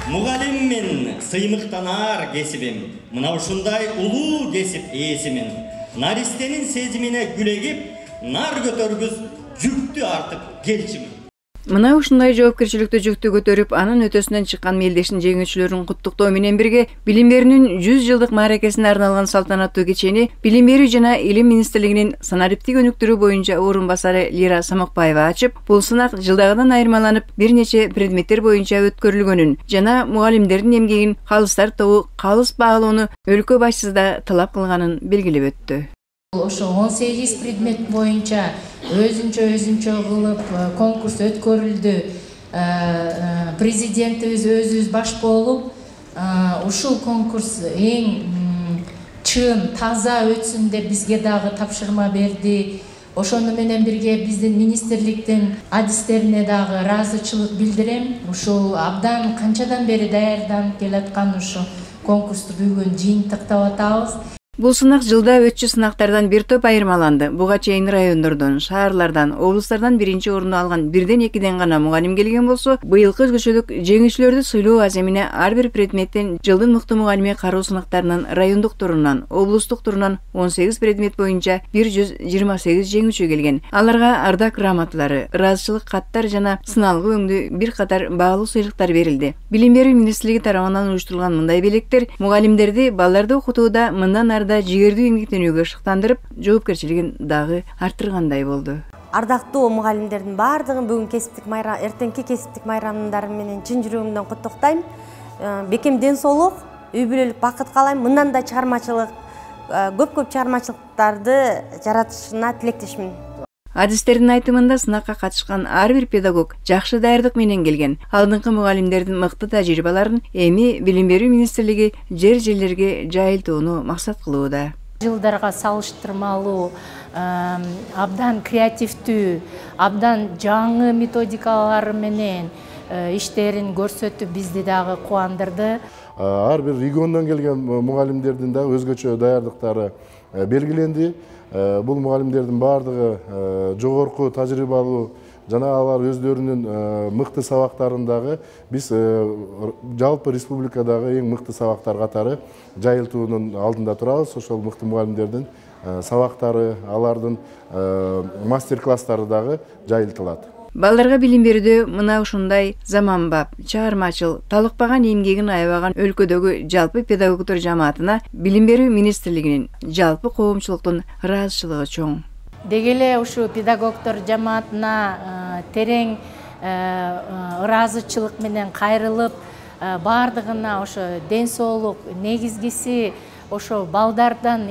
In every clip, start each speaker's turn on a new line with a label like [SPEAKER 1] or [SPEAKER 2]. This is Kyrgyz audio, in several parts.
[SPEAKER 1] Мугалим мен сыймыктанар кесибим, мына ушундай улуу кесип ээсимин. Наристенин сезимине күлегип, нар көтөргүз жүктү артып келчимин.
[SPEAKER 2] Мына ушундай жоопкерчиликтүү жүктү көтөрүп, анын өтөсүнөн чыккан мелдештин жеңүүчүлөрүн куттуктоо менен бирге билим берүүнүн 100 жылдык мааракесине арналган салтанаттуу кечени Билим берүү жана Илим министрлигинин санариптик өнүктүрүү боюнча орун басары Лира Самокбаева ачып, бул сынак жылдагыдан айырмаланып, бир нече предметтер боюнча өткөрүлгөнүн жана мугалимдердин эмгегин калыстар тобу калыс баалоону өлкө башчысы да талап кылганын белгилеп өттү.
[SPEAKER 3] Ошо 18 предмет боюнча өзүнчө кылып конкурс өткөрүлдү. Президентибиз өзүбүз баш болуп, ушул конкурс эң чын, таза өтсүн деп бизге дагы тапшырма берди. Ошону менен бирге биздин министрликтин адистерине дагы ыраазычылык билдирем. Ушул абдан канчадан бери даярданып келаткан ушу конкурсту бүгүн жыйынтыктап атабыз.
[SPEAKER 2] Бул сынак жылда өтчү сынактардан бир топ айырмаланды. Буга чейин райондордон, шаарлардан, облустардан биринчи орунду алган бирден экиден гана мугалим келген болсо, быйылкы өзгөчөлүк жеңүүчүлөрдү сыйлоо аземине ар бир предметтен жылдын мыкты мугалими кароо сынактарынан райондук турунан, облустук турунан 18 предмет боюнча 128 жеңүүчү келген. Аларга ардак грамоталары, ыраазычылык каттар жана сыналгы өңдүү бир катар баалуу сыйлыктар берилди. Билим берүү министрлиги тарабынан уюштурулган мындай белектер мугалимдерди балдарды окутууда мындан жигердүү эмгектенүүгө шыктандырып, жоопкерчилигин дагы арттыргандай болду.
[SPEAKER 4] Ардактуу мугалимдердин баардыгын бүгүн эртеңки кесиптик майрамдары менен чын жүрөгүмдөн куттуктайм. Бекем ден соолук, үй бүлөлүк бакыт каалайм. Мындан да чыгармачылык, көп чыгармачылыктарды жаратышына тилектешмин.
[SPEAKER 2] Адистердин айтымында сынакка катышкан ар бир педагог жакшы даярдык менен келген. Алдыңкы мугалимдердин мыкты тажрыйбаларын эми Билим берүү министрлиги жерлерге жайылтууну максат кылууда.
[SPEAKER 3] Жылдарга салыштырмалуу, абдан креативдүү, абдан жаңы методикалар менен иштерин көрсөтүп бизди дагы кубандырды.
[SPEAKER 5] Ар бир региондон келген мугалимдердин да өзгөчө даярдыктары белгиленди. Бул мугалимдердин баардыгы жогорку тажрыйбалуу жана алар өздөрүнүн мыкты сабактарындагы биз жалпы республикадагы эң мыкты сабактар катары жайылтуунун алдында турабыз. Ошол мыкты мугалимдердин сабактары, алардын мастер-класстары дагы жайылтылат.
[SPEAKER 2] Балдарга билим берүүдө мына ушундай заманбап, чыгармачыл, талыкпаган эмгегин аябаган өлкөдөгү жалпы педагогдор жамаатына Билим берүү министрлигинин жалпы коомчулуктун ыраазычылыгы чоң.
[SPEAKER 3] Деги эле ушу педагогдор жамаатына терең ыраазычылык менен кайрылып, баардыгына ошо ден соолук, негизгиси ошо балдардан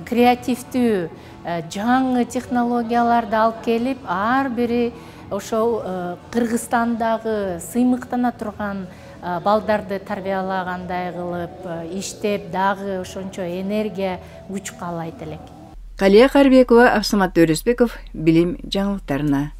[SPEAKER 3] креативдүү жаңы технологияларды алып келип, ар бири ошол Кыргызстандагы сыймыктана турган балдарды тарбиялагандай кылып, иштеп дагы ошончо энергия, күч каалайт элек.
[SPEAKER 2] Калия Карбекова, Абсамат Өрөсбеков, Билим жаңылыктарына.